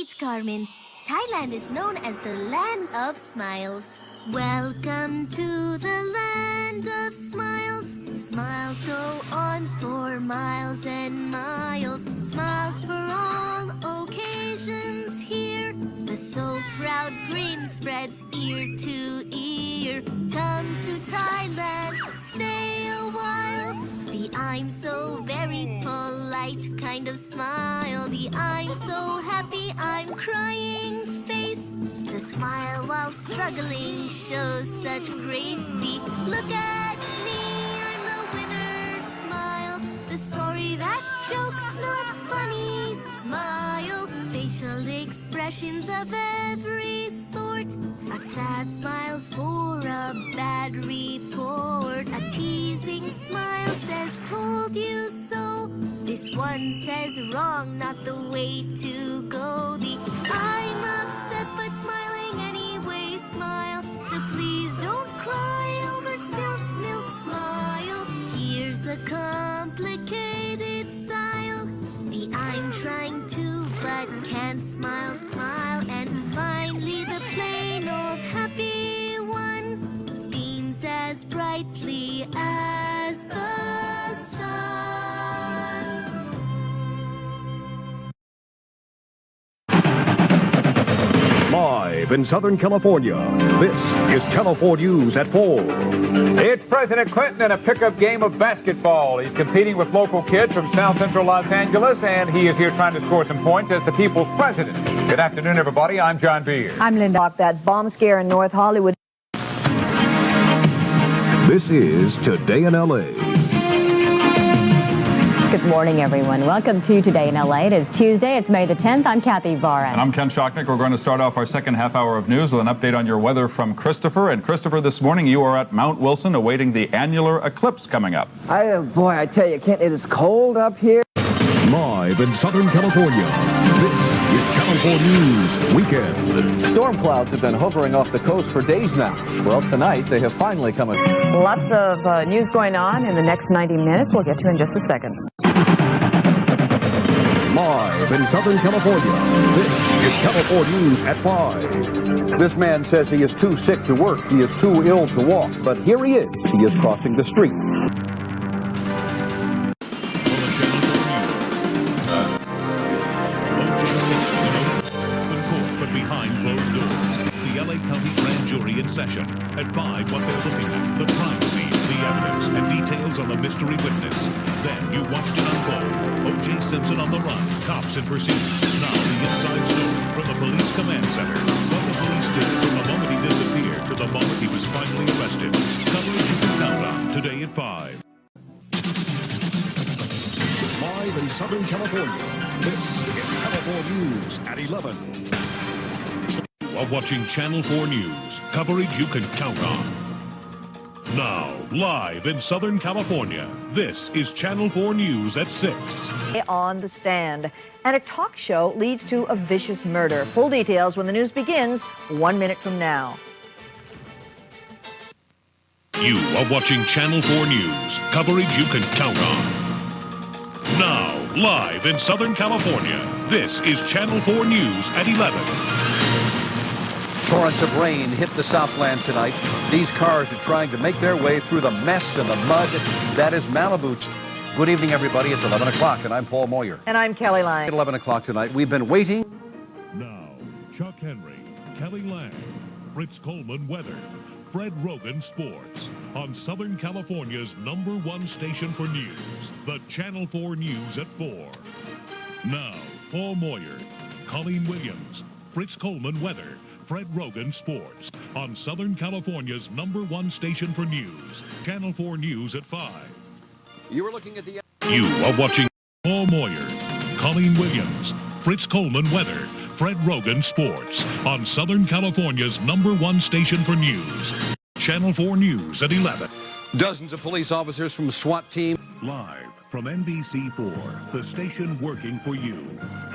It's Carmen. Thailand is known as the land of smiles. Welcome to the land of smiles. Smiles go on for miles and miles. Smiles for all occasions here. The so proud grin spreads ear to ear. Come to Thailand, stay a while. The I'm so very polite kind of smile. The I'm so happy I'm crying face. The smile while struggling shows such grace. The look at me, I'm the winner smile. The story that joke's not funny smile. Facial expressions of every sort. A sad smile's for a bad report. A teasing smile says told you so. This one says wrong, not the way to go. The I'm upset but smiling anyway smile. The please don't cry over spilt milk smile. Here's the complicated style. The I'm trying to but can't smile smile. And finally the plain old happy one beams as brightly as the sun. Live in Southern California, this is Channel 4 News at 4. It's President Clinton in a pickup game of basketball. He's competing with local kids from South Central Los Angeles, and he is here trying to score some points as the people's president. Good afternoon, everybody. I'm John Beard. I'm Linda. That bomb scare in North Hollywood. This is Today in L.A. Good morning, everyone. Welcome to Today in LA. It is Tuesday. It's May the 10th. I'm Kathy Vara. And I'm Ken Shocknick. We're going to start off our second half hour of news with an update on your weather from Christopher. And Christopher, this morning you are at Mount Wilson awaiting the annular eclipse coming up. Boy, I tell you, Kent, it is cold up here. Live in Southern California, this is Channel 4 News Weekend. Storm clouds have been hovering off the coast for days now. Well, tonight they have finally come in. Lots of news going on in the next 90 minutes. We'll get to in just a second. Live in Southern California, this is Channel 4 News at 5. This man says he is too sick to work. He is too ill to walk. But here he is. He is crossing the street. But behind closed doors, the LA County Grand Jury in session. At 5, what they're looking at, the crime scene, the evidence, and details on the mystery witness. Then you watched it unfold. O.J. Simpson on the run, cops in pursuit. Now the inside story from the police command center. What the police did from the moment he disappeared to the moment he was finally arrested. Coverage you can count on today at 5. Live in Southern California, this is Channel 4 News at 11. You are watching Channel 4 News, coverage you can count on. Now, live in Southern California, this is Channel 4 News at 6. On the stand. And a talk show leads to a vicious murder. Full details when the news begins 1 minute from now. You are watching Channel 4 News, coverage you can count on. Now, live in Southern California, this is Channel 4 News at 11. Torrents of rain hit the Southland tonight. These cars are trying to make their way through the mess and the mud that is Malibu. Good evening, everybody. It's 11 o'clock, and I'm Paul Moyer. And I'm Kelly Lang. At 11 o'clock tonight, we've been waiting. Now, Chuck Henry, Kelly Lang, Fritz Coleman weather, Fred Rogan sports on Southern California's #1 station for news, the Channel 4 News at 4. Now, Paul Moyer, Colleen Williams, Fritz Coleman weather, Fred Rogan sports on Southern California's #1 station for news, Channel 4 News at 5. You were looking at the... You are watching Paul Moyer, Colleen Williams, Fritz Coleman weather, Fred Rogan sports on Southern California's #1 station for news, Channel 4 News at 11. Dozens of police officers from SWAT team. Live from NBC4, the station working for you.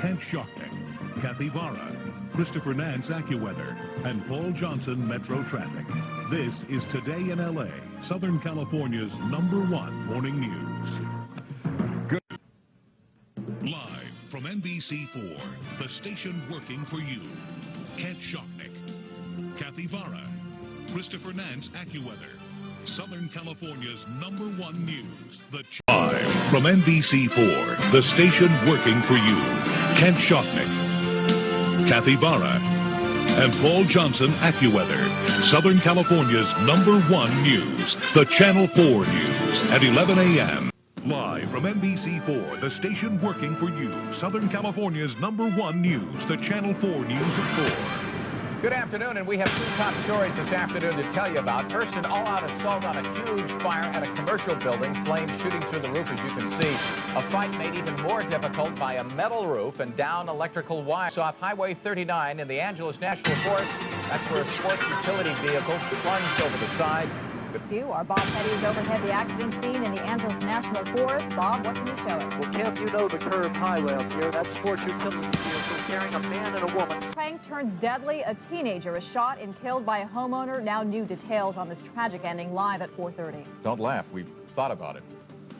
Kent Shocknick, Kathy Vara, Christopher Nance AccuWeather, and Paul Johnson Metro Traffic. This is Today in LA, Southern California's #1 morning news. Good. Live from from NBC4, the station working for you. Kent Shocknick, Kathy Vara, Christopher Nance AccuWeather, Southern California's #1 news. Live from NBC4, the station working for you. Kent Shocknick, Kathy Vara, and Paul Johnson AccuWeather, Southern California's #1 news, the Channel 4 News at 11 a.m. Live from NBC4, the station working for you, Southern California's #1 news, the Channel 4 News at 4. Good afternoon, and we have two top stories this afternoon to tell you about. First, an all-out assault on a huge fire at a commercial building, flames shooting through the roof, as you can see. A fight made even more difficult by a metal roof and down electrical wires off Highway 39 in the Angeles National Forest. That's where a sports utility vehicle plunged over the side. Our Bob Petty is overhead the accident scene in the Angeles National Forest. Bob, what can you show us? Well, Camp, you know the curved highway up here. That sports utility vehicle carrying a man and a woman. Prank turns deadly. A teenager is shot and killed by a homeowner. Now new details on this tragic ending live at 4:30. Don't laugh. We've thought about it.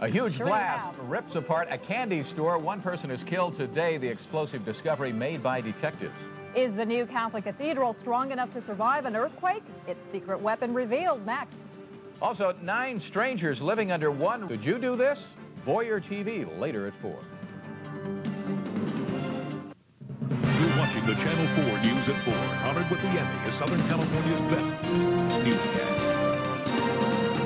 A huge blast rips apart a candy store. One person is killed today. The explosive discovery made by detectives. Is the new Catholic Cathedral strong enough to survive an earthquake? Its secret weapon revealed next. Also, 9 strangers living under one. Did you do this? Voyeur TV later at 4. You're watching the Channel 4 News at 4, honored with the Emmy as Southern California's best newscast.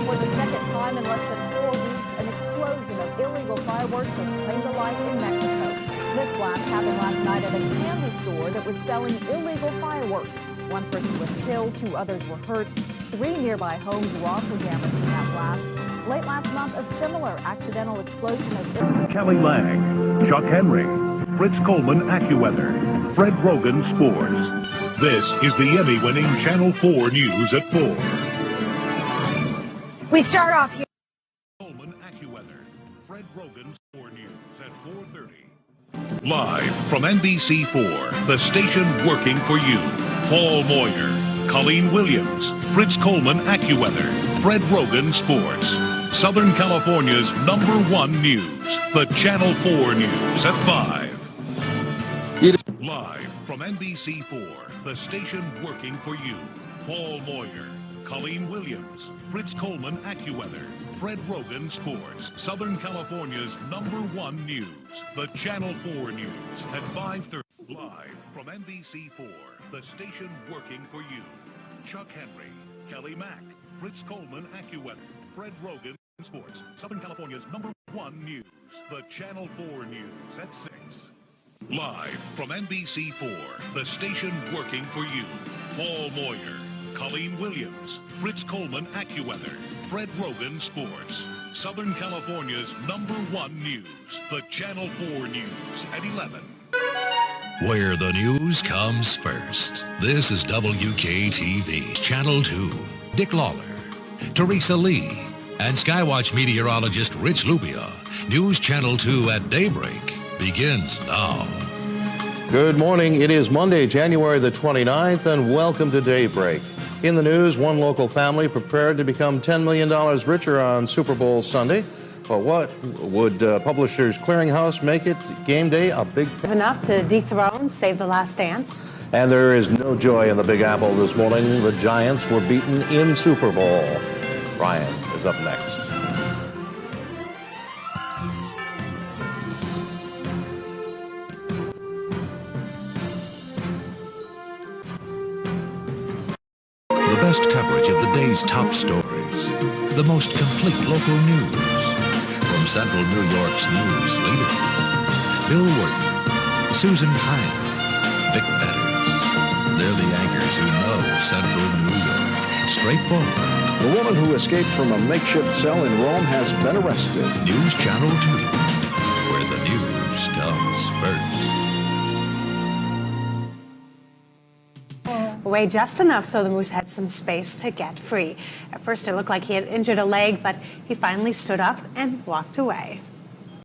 For the second time in less than 4 weeks, an explosion of illegal fireworks has claimed to life in Mexico. This blast happened last night at a candy store that was selling illegal fireworks. One person was killed, 2 others were hurt. 3 nearby homes were also damaged in that blast. Late last month, a similar accidental explosion of... Kelly Lang, Chuck Henry, Fritz Coleman AccuWeather, Fred Rogan Sports. This is the Emmy-winning Channel 4 News at 4. We start off here. Coleman AccuWeather, Fred Rogan Sport News at 4:30. Live from NBC4, the station working for you. Paul Moyer, Colleen Williams, Fritz Coleman AccuWeather, Fred Rogan Sports. Southern California's #1 news, the Channel 4 News at 5. Live from NBC4, the station working for you. Paul Moyer, Colleen Williams, Fritz Coleman AccuWeather, Fred Rogan Sports. Southern California's #1 news, the Channel 4 News at 5:30. Live from NBC4, the station working for you. Chuck Henry, Kelly Mack, Fritz Coleman AccuWeather, Fred Rogan Sports. Southern California's #1 news, the Channel 4 News at 6. Live from NBC4, the station working for you. Paul Moyer, Colleen Williams, Fritz Coleman AccuWeather, Fred Rogan Sports. Southern California's #1 news, the Channel 4 News at 11. Where the news comes first. This is WKTV, Channel 2. Dick Lawler, Teresa Lee, and Skywatch meteorologist Rich Lubia. News Channel 2 at daybreak begins now. Good morning. It is Monday, January the 29th, and welcome to Daybreak. In the news, one local family prepared to become $10 million richer on Super Bowl Sunday. But what would Publishers Clearinghouse make it game day a big... Enough to dethrone Save the Last Dance. And there is no joy in the Big Apple this morning. The Giants were beaten in Super Bowl. Ryan is up next. The best coverage of the day's top stories. The most complete local news. From Central New York's news leaders. Bill Wharton, Susan Tran, Vic Fetters. They're the anchors who know Central New York. Straightforward. The woman who escaped from a makeshift cell in Rome has been arrested. News Channel 2, where the news comes first. Weighed just enough so the moose had some space to get free. At first it looked like he had injured a leg, but he finally stood up and walked away.